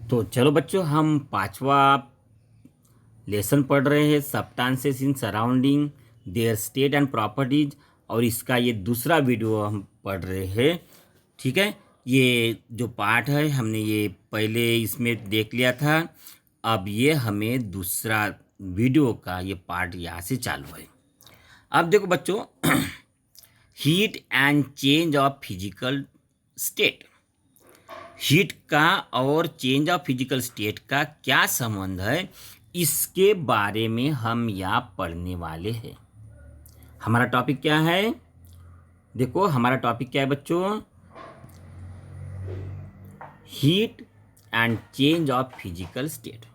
तो चलो बच्चों, हम पांचवा लेसन पढ़ रहे हैं substances in surrounding there state and properties. और इसका ये दूसरा वीडियो हम पढ़ रहे हैं। ठीक है, ये जो पार्ट है हमने ये पहले इसमें देख लिया था। अब ये हमें दूसरा वीडियो का ये पार्ट यहाँ से चालू है। अब देखो बच्चों, heat and change of physical state. Heat का और चेंज ऑफ फिजिकल स्टेट का क्या संबंध है, इसके बारे में हम यहाँ पढ़ने वाले हैं। हमारा टॉपिक क्या है? देखो हमारा टॉपिक क्या है बच्चों, heat and change of physical state.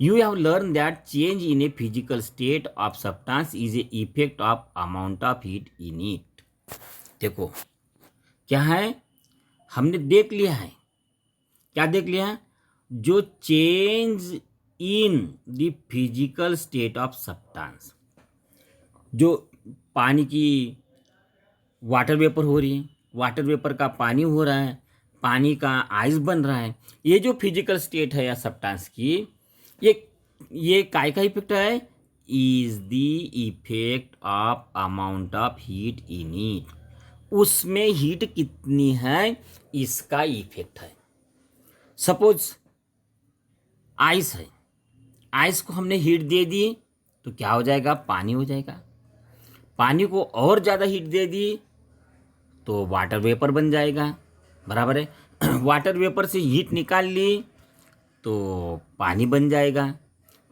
You have learned that change in a physical state of substance is a effect of amount of heat in it। देखो क्या है, हमने देख लिया है। क्या देख लिया है? जो change in the physical state of substance, जो पानी की वाटर वेपर हो रही है, वाटर वेपर का पानी हो रहा है, पानी का आइस बन रहा है, ये जो फिजिकल स्टेट है या सब्सटेंस की, ये काय का इफेक्ट है? Is the effect of amount of heat in it. उसमें हीट कितनी है इसका इफेक्ट है। सपोज आइस है, आइस को हमने हीट दे दी तो क्या हो जाएगा? पानी हो जाएगा। पानी को और ज़्यादा हीट दे दी तो वाटर वेपर बन जाएगा। बराबर है। वाटर वेपर से हीट निकाल ली तो पानी बन जाएगा।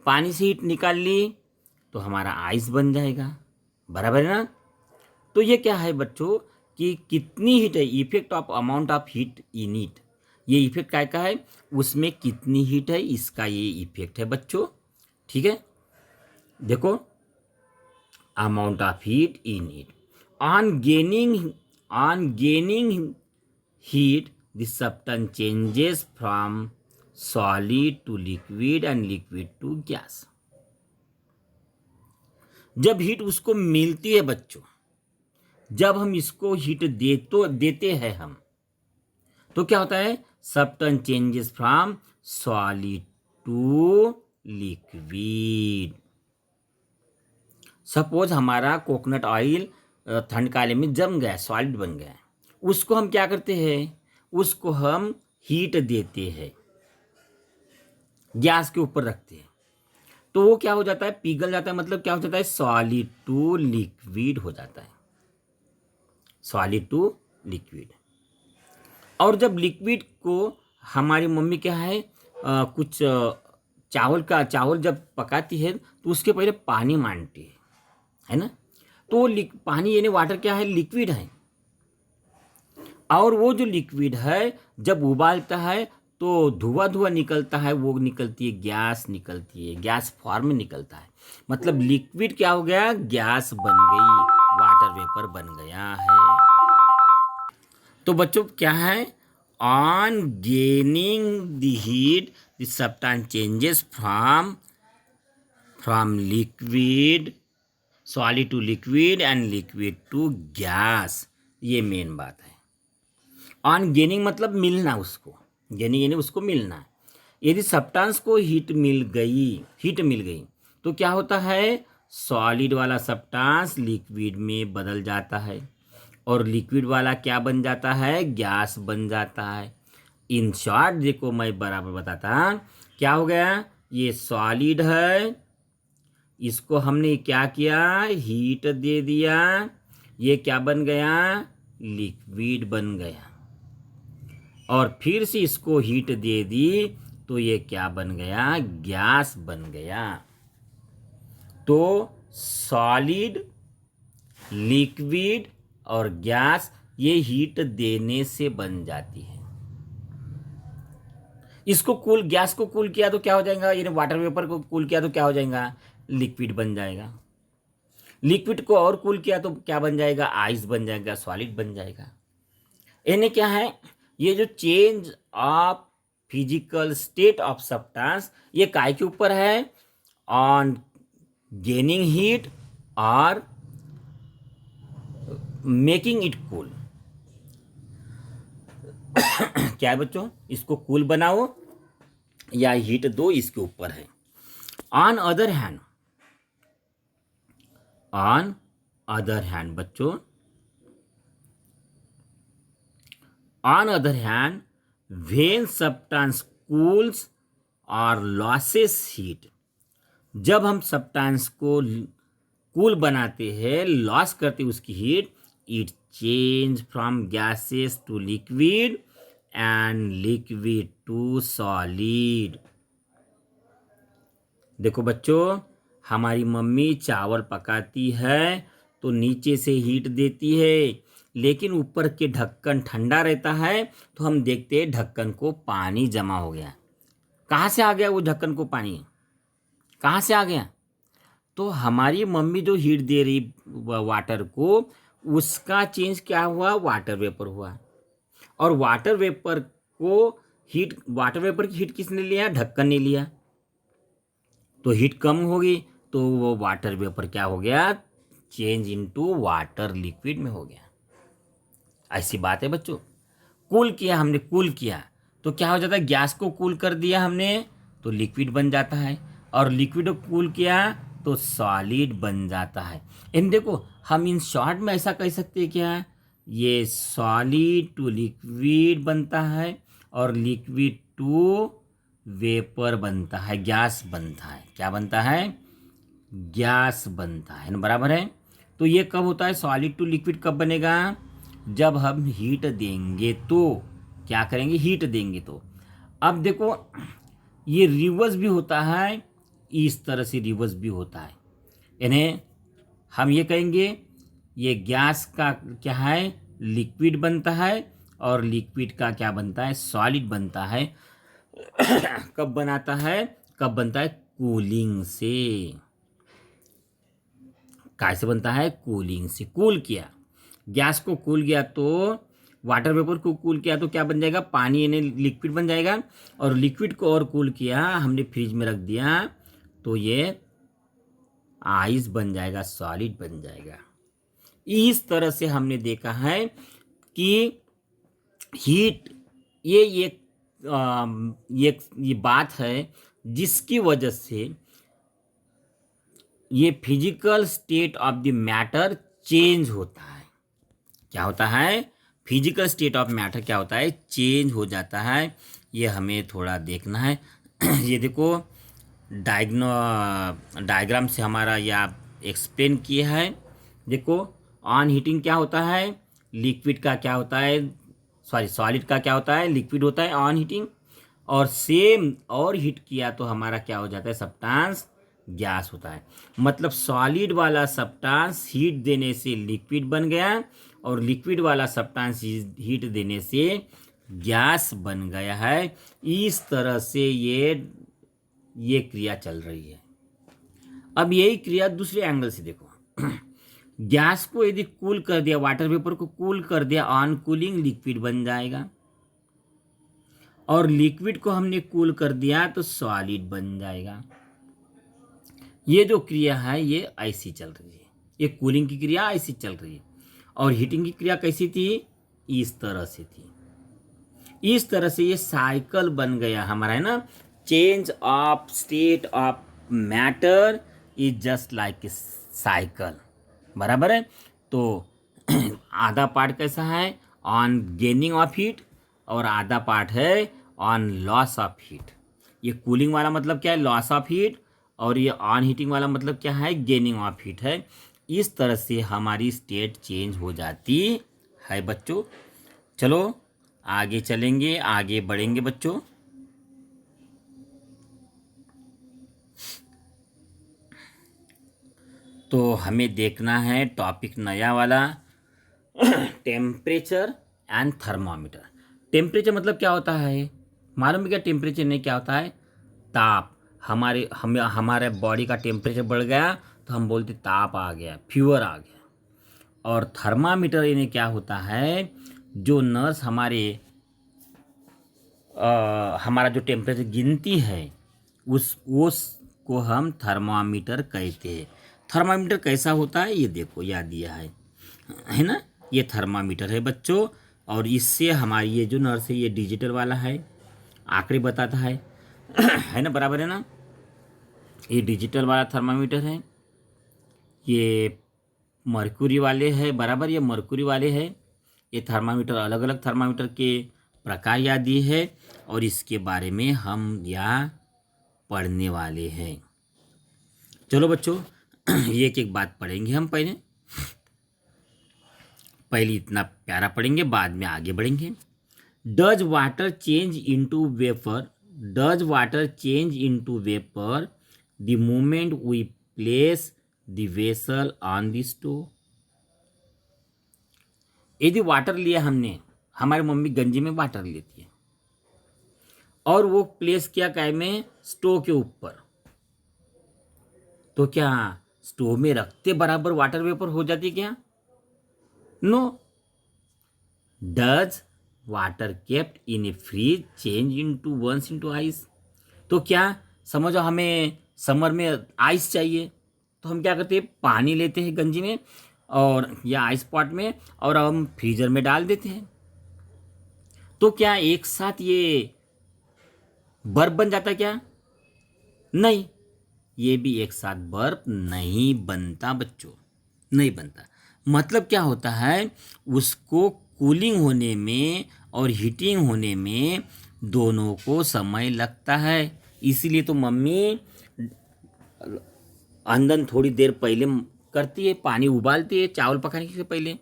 पानी से हीट निकाल ली तो हमारा आइस बन जाएगा। बराबर है ना? तो ये क्या है बच्चों कि कितनी हीट है, effect of amount of heat in it. ये इफेक्ट काय का है, उसमें कितनी हीट है इसका ये इफेक्ट है बच्चों। ठीक है, देखो amount of heat in it on gaining heat the substance changes from solid to liquid and liquid to gas. जब हीट उसको मिलती है बच्चों, जब हम इसको हीट देते हैं हम, तो क्या होता है? Substance changes from solid to liquid. Suppose हमारा कोकोनट ऑयल ठंड काले में जम गया, सॉलिड बन गया, उसको हम क्या करते हैं? उसको हम हीट देते हैं, गैस के ऊपर रखते हैं, तो वो क्या हो जाता है? पिघल जाता है। मतलब क्या हो जाता है? सॉलिड टू लिक्विड हो जाता है, सॉलिड टू लिक्विड। और जब लिक्विड को हमारी मम्मी क्या है, कुछ चावल जब पकाती है तो उसके पहले पानी मांगती है ना? तो पानी यानी वाटर क्या है? लिक्विड है। और वो जो लिक्विड है जब उबालता है तो धुआं निकलता है, वो निकलती है गैस, निकलती है गैस फॉर्म में निकलता है। मतलब लिक्विड क्या हो गया? गैस बन गई, वाटर वेपर बन गया है। तो बच्चों क्या है? On gaining the heat the substance changes from liquid solid to liquid and liquid to gas. ये मेन बात है। ऑन गेनिंग मतलब मिलना, उसको गेनिंग यानी उसको मिलना। यदि सब्सटेंस को हीट मिल गई तो क्या होता है? सॉलिड वाला सब्सटेंस लिक्विड में बदल जाता है और लिक्विड वाला क्या बन जाता है? गैस बन जाता है। इन शॉर्ट देखो, मैं बराबर बताता, क्या हो गया? ये सॉलिड है, इसको हमने क्या किया? हीट दे दिया, ये क्या बन गया? लिक्विड बन गया। और फिर से इसको हीट दे दी तो ये क्या बन गया? गैस बन गया। तो सॉलिड, लिक्विड और गैस ये हीट देने से बन जाती है। इसको गैस को कूल किया तो क्या हो जाएगा? यानी वाटर वेपर को कूल किया तो क्या हो जाएगा? लिक्विड बन जाएगा। लिक्विड को और कूल किया तो क्या बन जाएगा? आइस बन जाएगा, सॉलिड बन जाएगा। यानी क्या है? ये जो change of physical state of substance, ये काय के ऊपर है? ऑन गेनिंग हीट और मेकिंग इट कूल। क्या है बच्चों? इसको कूल बनाओ या हीट दो इसके ऊपर है। On other hand, on other hand बच्चों, on other hand when substance cools और लॉसेस हीट, जब हम सब्सटेंस को कूल बनाते हैं, लॉस करते हैं उसकी heat, it change from gases to liquid and liquid to solid. देखो बच्चों, हमारी मम्मी चावल पकाती है तो नीचे से हीट देती है, लेकिन ऊपर के ढक्कन ठंडा रहता है, तो हम देखते हैं ढक्कन को पानी जमा हो गया। कहाँ से आ गया वो ढक्कन को पानी, कहाँ से आ गया? तो हमारी मम्मी जो हीट दे रही वाटर को, उसका चेंज क्या हुआ? वाटर वेपर हुआ। और वाटर वेपर को हीट, वाटर वेपर की हीट किसने लिया? ढक्कन ने लिया। तो हीट कम होगी तो वो वाटर वेपर क्या हो गया? चेंज इनटू वाटर लिक्विड में हो गया। ऐसी बात है बच्चों। कूल किया हमने, कूल किया तो क्या हो जाता है? गैस को कूल कर दिया हमने तो लिक्विड बन जाता है, और लिक्विड को कूल किया तो सॉलिड बन जाता है। इन देखो, हम इन शॉर्ट में ऐसा कह सकते हैं क्या? ये सॉलिड टू लिक्विड बनता है और लिक्विड टू वेपर बनता है, गैस बनता है। क्या बनता है? गैस बनता है ना, बराबर है। तो ये कब होता है? सॉलिड टू लिक्विड कब बनेगा? जब हम हीट देंगे तो। क्या करेंगे? हीट देंगे तो। अब देखो, ये रिवर्स भी होता है, इस तरह से रिवर्स भी होता है। इन्हें हम ये कहेंगे, ये गैस का क्या है? लिक्विड बनता है, और लिक्विड का क्या बनता है? सॉलिड बनता है। कब बनाता है? कब बनता है? कूलिंग से। कैसे बनता है? कूलिंग से। कूल किया, गैस को कूल किया तो वाटर वेपर को कूल किया तो क्या बन जाएगा? पानी यानी लिक्विड बन जाएगा। और लिक्विड को और कूल किया, हमने फ्रिज में रख दिया तो ये आइस बन जाएगा, सॉलिड बन जाएगा। इस तरह से हमने देखा है कि हीट ये बात है जिसकी वजह से ये physical state of the matter change होता है। क्या होता है? फिजिकल स्टेट ऑफ मैटर क्या होता है? चेंज हो जाता है। ये हमें थोड़ा देखना है। ये देखो, डायग्राम से हमारा ये आप एक्सप्लेन किया है। देखो, ऑन हीटिंग क्या होता है? लिक्विड का क्या होता है? सॉरी, सॉलिड का क्या होता है? लिक्विड होता है ऑन हीटिंग। और सेम और हीट किया तो हमारा क्या हो जाता है? सब्सटेंस गैस होता है। मतलब सॉलिड वाला सब्सटेंस हीट देने से लिक्विड बन गया, और लिक्विड वाला सब्सटेंस हीट देने से गैस बन गया है। इस तरह से ये क्रिया चल रही है। अब यही क्रिया दूसरे एंगल से देखो। गैस को यदि कूल कर दिया, वाटर वेपर को कूल कर दिया, ऑन कूलिंग लिक्विड बन जाएगा। और लिक्विड को हमने कूल कर दिया तो सॉलिड बन जाएगा। ये जो क्रिया है ये ऐसी चल रही है। ये कूलिंग की क्रिया ऐसी चल रही है। और हीटिंग की क्रिया कैसी थी? इस तरह से थी। इस तरह से ये साइकिल बन गया हमारा, है ना। Change of state of matter is just like a cycle, बराबर है। तो आधा पार्ट कैसा है? ऑन गेनिंग ऑफ हीट, और आधा पार्ट है ऑन लॉस ऑफ हीट। ये कूलिंग वाला मतलब क्या है? Loss of heat. और ये ऑन हीटिंग वाला मतलब क्या है? गेनिंग ऑफ हीट है। इस तरह से हमारी स्टेट चेंज हो जाती है बच्चों। चलो आगे चलेंगे, आगे बढ़ेंगे बच्चों। तो हमें देखना है टॉपिक नया वाला, टेम्परेचर एंड थर्मामीटर। टेम्परेचर मतलब क्या होता है? मालूम है क्या टेम्परेचर नहीं क्या होता है? ताप। हमारे बॉडी का टेम्परेचर बढ़ गया तो हम बोलते ताप आ गया, फीवर आ गया। और थर्मामीटर इन्हें क्या होता है? जो नर्स हमारा जो टेम्परेचर गिनती है उसको हम थर्मामीटर कहते हैं। थर्मामीटर कैसा होता है ये देखो, याद दिया है ना। ये थर्मामीटर है बच्चों, और इससे हमारी ये जो नर्स है ये डिजिटल वाला है, आंकड़े बताता है। है ना, बराबर है ना। ये डिजिटल वाला थर्मामीटर है, ये मर्क्यूरी वाले है, बराबर, ये मर्क्यूरी वाले है। ये थर्मामीटर, अलग अलग थर्मामीटर के प्रकार याद दिए है, और इसके बारे में हम यहाँ पढ़ने वाले हैं। चलो बच्चों, एक एक बात पढ़ेंगे हम। पहले इतना प्यारा पढ़ेंगे, बाद में आगे बढ़ेंगे। Does water change into vapour, does water change into vapour the moment we place the vessel on the stove. यदि वाटर लिया हमने, हमारी मम्मी गंजी में वाटर लेती है और वो प्लेस किया काय में, स्टोव के ऊपर, तो क्या स्टोव में रखते बराबर वाटर वेपर हो जाती क्या? No. Does water kept in a fridge change into once into ice? तो क्या, समझो हमें समर में आइस चाहिए, तो हम क्या करते हैं, पानी लेते हैं गंजी में और या आइस पॉट में, और हम फ्रीजर में डाल देते हैं। तो क्या एक साथ ये बर्फ बन जाता क्या? नहीं, ये भी एक साथ बर्फ नहीं बनता बच्चों, नहीं बनता। मतलब क्या होता है, उसको कूलिंग होने में और हीटिंग होने में दोनों को समय लगता है। इसीलिए तो मम्मी अंदन थोड़ी देर पहले करती है, पानी उबालती है चावल पकाने से पहले,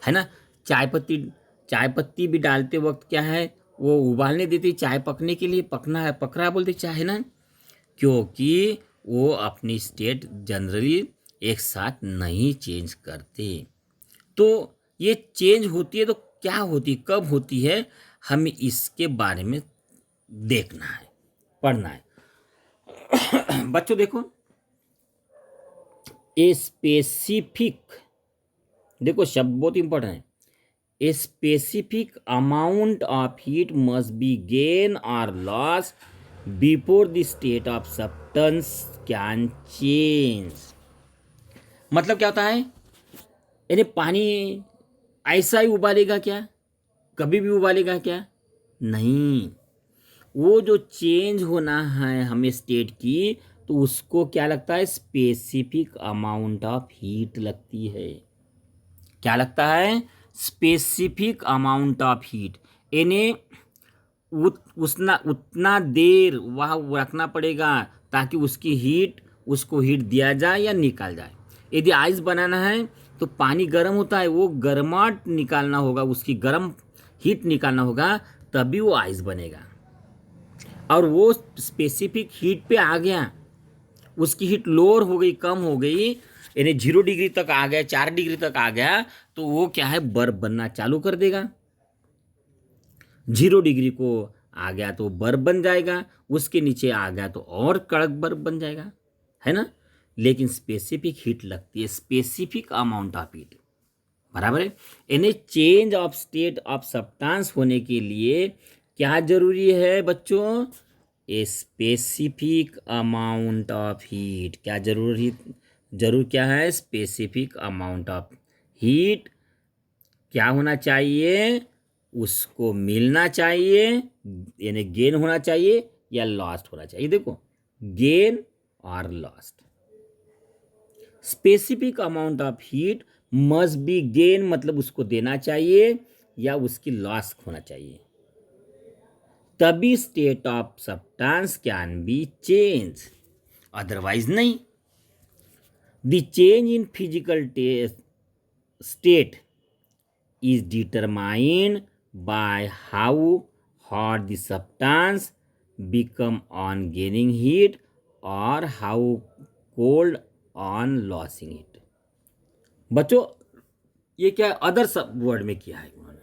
है ना। चाय पत्ती, चाय पत्ती भी डालते वक्त क्या है, वो उबालने देती है चाय पकने के लिए, पकना है, पक रहा बोलते चाय, है ना, क्योंकि वो अपनी स्टेट जनरली एक साथ नहीं चेंज करते। तो ये चेंज होती है तो क्या होती है, कब होती है, हमें इसके बारे में देखना है, पढ़ना है। बच्चों देखो, ए स्पेसिफिक, देखो शब्द बहुत इंपॉर्टेंट है। A specific amount of heat must be gain और loss before the state of substance can change. मतलब क्या होता है, यानी पानी ऐसा ही उबालेगा क्या, कभी भी उबालेगा क्या? नहीं, वो जो चेंज होना है हमें स्टेट की, तो उसको क्या लगता है, स्पेसिफिक अमाउंट ऑफ हीट लगती है। क्या लगता है, स्पेसिफिक अमाउंट ऑफ हीट, यानी उतना देर वहाँ रखना पड़ेगा ताकि उसकी हीट, उसको हीट दिया जाए या निकाल जाए। यदि आइस बनाना है तो पानी गर्म होता है, वो गर्माहट निकालना होगा, उसकी गर्म हीट निकालना होगा, तभी वो आइस बनेगा। और वो स्पेसिफिक हीट पे आ गया, उसकी हीट लोअर हो गई, कम हो गई, यानी 0 डिग्री तक आ गया, 4 डिग्री तक आ गया, तो वो क्या है, बर्फ बनना चालू कर देगा। 0 डिग्री को आ गया तो बर्फ बन जाएगा, उसके नीचे आ गया तो और कड़क बर्फ बन जाएगा, है ना। लेकिन स्पेसिफिक हीट लगती है, स्पेसिफिक अमाउंट ऑफ हीट, बराबर है। यानी change of state of substance होने के लिए क्या जरूरी है बच्चों, ए स्पेसिफिक अमाउंट ऑफ हीट। क्या जरूर क्या है, स्पेसिफिक अमाउंट ऑफ हीट क्या होना चाहिए, उसको मिलना चाहिए, यानी गेन होना चाहिए या लॉस्ट होना चाहिए। देखो, गेन और lost. Specific amount of heat must be gain, मतलब उसको देना चाहिए या उसकी लॉस होना चाहिए, तभी state of substance can be change, otherwise नहीं। The change in physical state is determined by how hot the substance become on gaining heat or how cold on losing heat। बच्चों, ये क्या अदर सब word में किया है उन्होंने,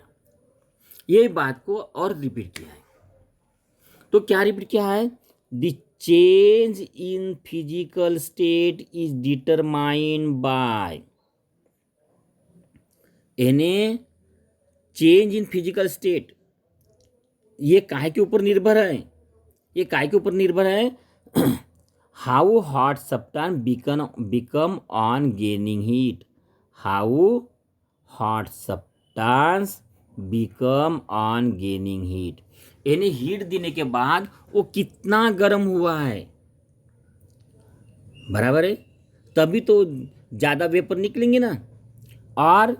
ये बात को और रिपीट किया है। तो क्या रिपीट किया है, the change in physical state is determined by, यानी चेंज इन फिजिकल स्टेट, ये काहे के ऊपर निर्भर है, ये काहे के ऊपर निर्भर है, how hot substance become on gaining heat, how hot substance become on gaining heat, यानी हीट देने के बाद वो कितना गर्म हुआ है, बराबर है, तभी तो ज़्यादा वेपर निकलेंगे ना। और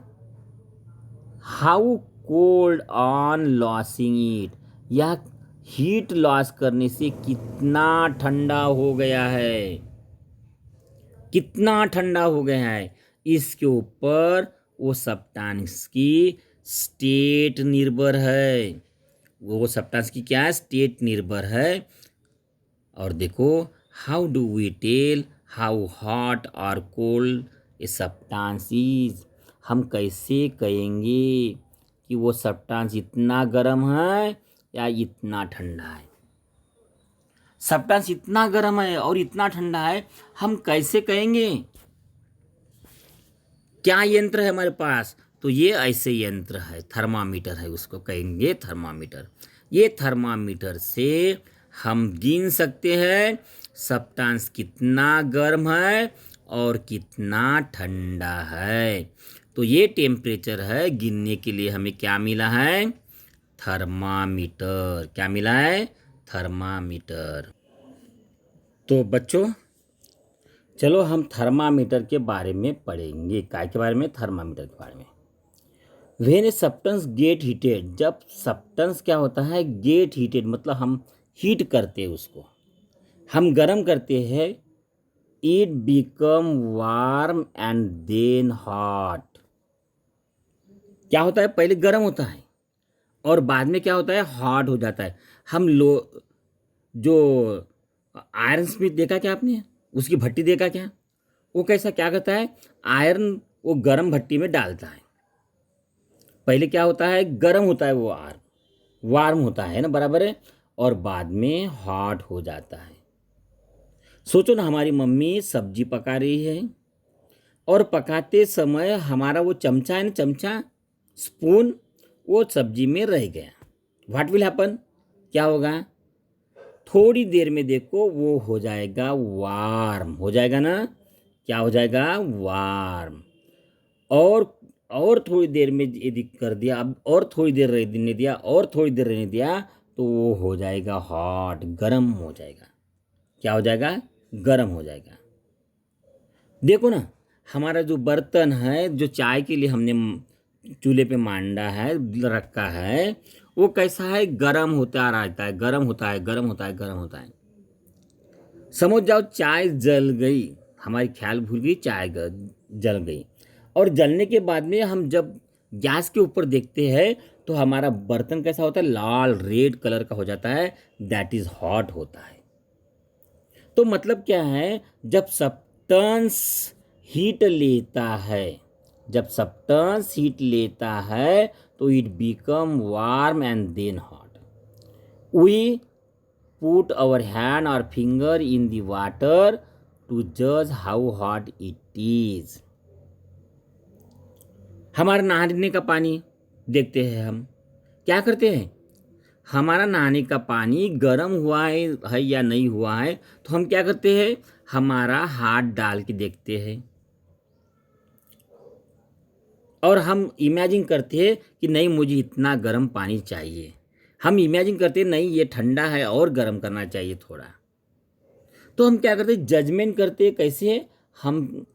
how cold on losing it, यह हीट लॉस करने से कितना ठंडा हो गया है, कितना ठंडा हो गया है, इसके ऊपर वो सब्सटेंस की स्टेट निर्भर है, वो सब्सटेंस की क्या है, स्टेट निर्भर है। और देखो, how do we tell how hot और कोल्ड ए सब्सटेंस इज, हम कैसे कहेंगे कि वो सब्सटेंस इतना गर्म है या इतना ठंडा है। सब्सटेंस इतना गर्म है और इतना ठंडा है, हम कैसे कहेंगे। क्या यंत्र है हमारे पास, तो ये ऐसे यंत्र है, थर्मामीटर है, उसको कहेंगे थर्मामीटर। ये थर्मामीटर से हम गिन सकते हैं सब्सटेंस कितना गर्म है और कितना ठंडा है। तो ये टेम्परेचर है, गिनने के लिए हमें क्या मिला है, थर्मामीटर। क्या मिला है, थर्मामीटर। तो बच्चों, चलो हम थर्मामीटर के बारे में पढ़ेंगे। काय के बारे में, थर्मामीटर के बारे में। When a substance gate heated, जब सब्सटेंस क्या होता है, गेट हीटेड, मतलब हम हीट करते हैं उसको, हम गर्म करते हैं, it become warm and then hot. क्या होता है, पहले गर्म होता है और बाद में क्या होता है, हॉट हो जाता है। हम जो आयरन स्मिथ देखा क्या आपने, उसकी भट्टी देखा क्या, वो कैसा क्या करता है, आयरन वो गर्म भट्टी में डालता है। पहले क्या होता है, गर्म होता है वो आयरन, वार्म होता है ना, बराबर है, और बाद में हॉट हो जाता है। सोचो ना, हमारी मम्मी सब्जी पका रही है और पकाते समय हमारा वो चमचा है ना, चमचा, स्पून, वो सब्जी में रह गया। व्हाट विल हैपन, क्या होगा, थोड़ी देर में देखो वो हो जाएगा वार्म, हो जाएगा ना, क्या हो जाएगा, वार्म। और थोड़ी देर में यदि कर दिया, अब और थोड़ी देर रहने दिया, और थोड़ी देर रहने दिया, तो वो हो जाएगा हॉट, गर्म हो जाएगा। क्या हो जाएगा, गर्म हो जाएगा। देखो ना, हमारा जो बर्तन है, जो चाय के लिए हमने चूल्हे पे मांडा है, रखा है, वो कैसा है, गर्म होता रहता है, गर्म होता है, गर्म होता है, गर्म होता है। समझ जाओ चाय जल गई, हमारी ख्याल भूल गई, चाय जल गई, और जलने के बाद में हम जब गैस के ऊपर देखते हैं तो हमारा बर्तन कैसा होता है, लाल रेड कलर का हो जाता है, दैट इज हॉट होता है। तो मतलब क्या है, जब सब्सटेंस हीट लेता है, जब सब्सटेंस हीट लेता है तो it become warm and then hot. We put our hand और finger in the water to जज हाउ हॉट इट इज। हमारा नहाने का पानी देखते हैं, हम क्या करते हैं, हमारा नहाने का पानी गर्म हुआ है या नहीं हुआ है, तो हम क्या करते हैं, हमारा हाथ डाल के देखते हैं और हम इमेजिन करते हैं कि नहीं मुझे इतना गर्म पानी चाहिए। हम इमेजिन करते हैं नहीं ये ठंडा है और गर्म करना चाहिए थोड़ा। तो हम क्या करते हैं, जजमेंट करते हैं, कैसे, हम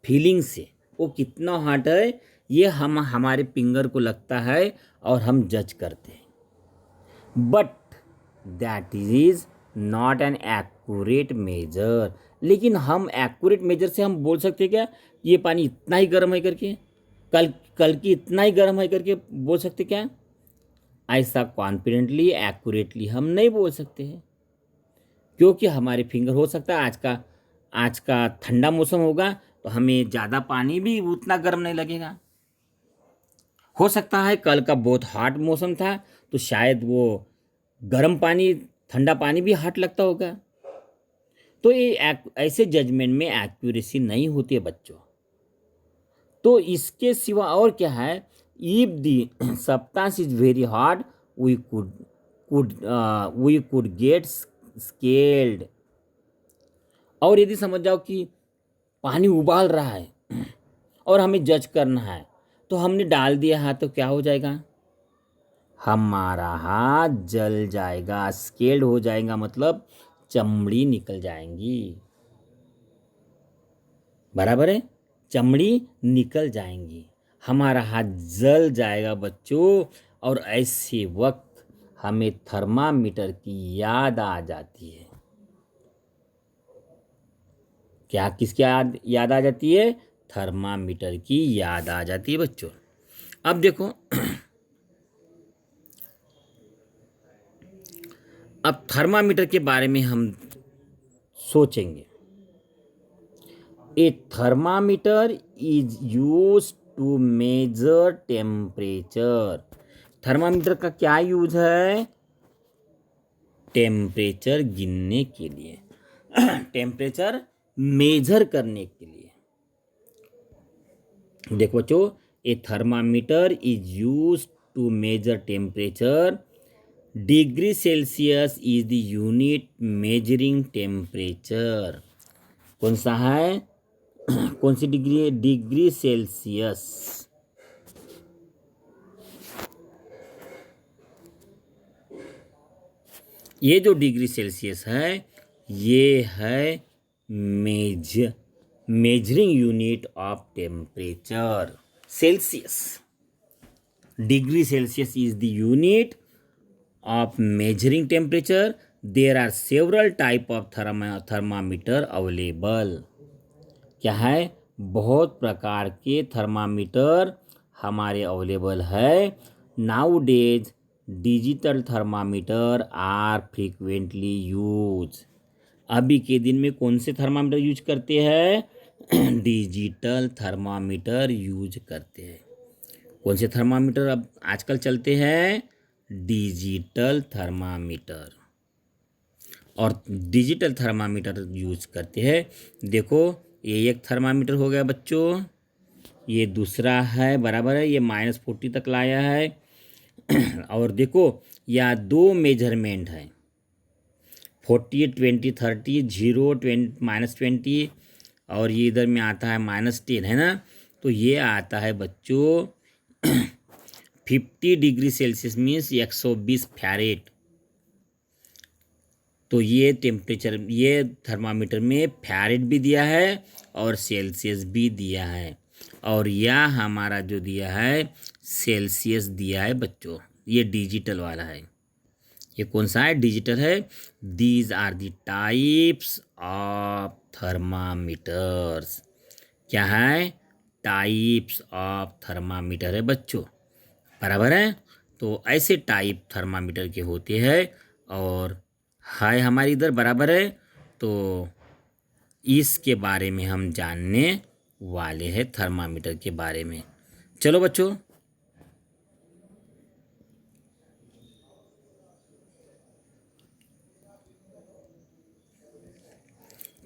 फीलिंग से, वो कितना हॉट है ये हम हमारे फिंगर को लगता है और हम जज करते हैं। But that is not an accurate measure. लेकिन हम एक्यूरेट मेजर से हम बोल सकते हैं क्या, ये पानी इतना ही गर्म है करके, कल कल की इतना ही गर्म है करके बोल सकते क्या, ऐसा कॉन्फिडेंटली एक्यूरेटली हम नहीं बोल सकते हैं, क्योंकि हमारे फिंगर, हो सकता है आज का ठंडा मौसम होगा तो हमें ज़्यादा पानी भी उतना गर्म नहीं लगेगा। हो सकता है कल का बहुत हॉट मौसम था तो शायद वो गर्म पानी, ठंडा पानी भी हॉट लगता होगा। तो ये ऐसे जजमेंट में एक्यूरेसी नहीं होती है बच्चों। तो इसके सिवा और क्या है, if the substance is very hot we could get scalded. और यदि समझ जाओ कि पानी उबाल रहा है और हमें जज करना है, तो हमने डाल दिया हाथ तो क्या हो जाएगा, हमारा हाथ जल जाएगा। स्केल्ड हो जाएगा मतलब चमड़ी निकल जाएंगी। बराबर है, चमड़ी निकल जाएंगी, हमारा हाथ जल जाएगा बच्चों। और ऐसे वक्त हमें थर्मामीटर की याद आ जाती है। क्या किसकी याद आ जाती है? थर्मामीटर की याद आ जाती है बच्चों। अब देखो अब थर्मामीटर के बारे में हम सोचेंगे। A thermometer is use to measure temperature. Thermometer का क्या यूज है? टेम्परेचर गिनने के लिए, टेम्परेचर मेजर करने के लिए। देखो बच्चों, a thermometer is use to measure temperature. Degree Celsius is the unit measuring temperature. कौन सा है? कौन सी डिग्री? Degree Celsius. ये जो डिग्री सेल्सियस है ये है measuring unit of temperature. Celsius, degree Celsius is the unit of measuring temperature. There are several type of thermometer available. क्या है? बहुत प्रकार के थर्मामीटर हमारे अवेलेबल है। Nowadays digital thermometer are frequently use. अभी के दिन में कौन से थर्मामीटर यूज करते हैं? डिजिटल थर्मामीटर यूज करते हैं। कौन से थर्मामीटर अब आजकल चलते हैं? Digital thermometer. और डिजिटल थर्मामीटर यूज करते हैं। देखो, ये एक थर्मामीटर हो गया बच्चों, ये दूसरा है, बराबर है, ये -40 तक लाया है। और देखो, यह दो मेजरमेंट है, 40, 20, 30, 0, -20, और ये इधर में आता है -10, है ना। तो ये आता है बच्चों 50 डिग्री सेल्सियस मीन्स 120 फ़ारेनहाइट। तो ये टेम्परेचर, ये थर्मामीटर में फ़ारेनहाइट भी दिया है और सेल्सियस भी दिया है। और यह हमारा जो दिया है सेल्सियस दिया है बच्चों। ये डिजिटल वाला है। ये कौन सा है? डिजिटल है। These are the types of thermometers. क्या है? टाइप्स ऑफ थर्मामीटर है बच्चों। बराबर है। तो ऐसे टाइप थर्मामीटर के होते हैं। और है हमारे इधर, बराबर है। तो इसके बारे में हम जानने वाले हैं, थर्मामीटर के बारे में। चलो बच्चों,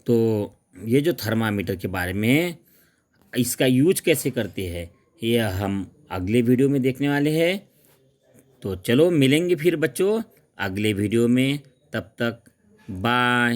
तो ये जो थर्मामीटर के बारे में, इसका यूज कैसे करते हैं ये हम अगले वीडियो में देखने वाले हैं। तो चलो मिलेंगे फिर बच्चों अगले वीडियो में। तब तक बाय।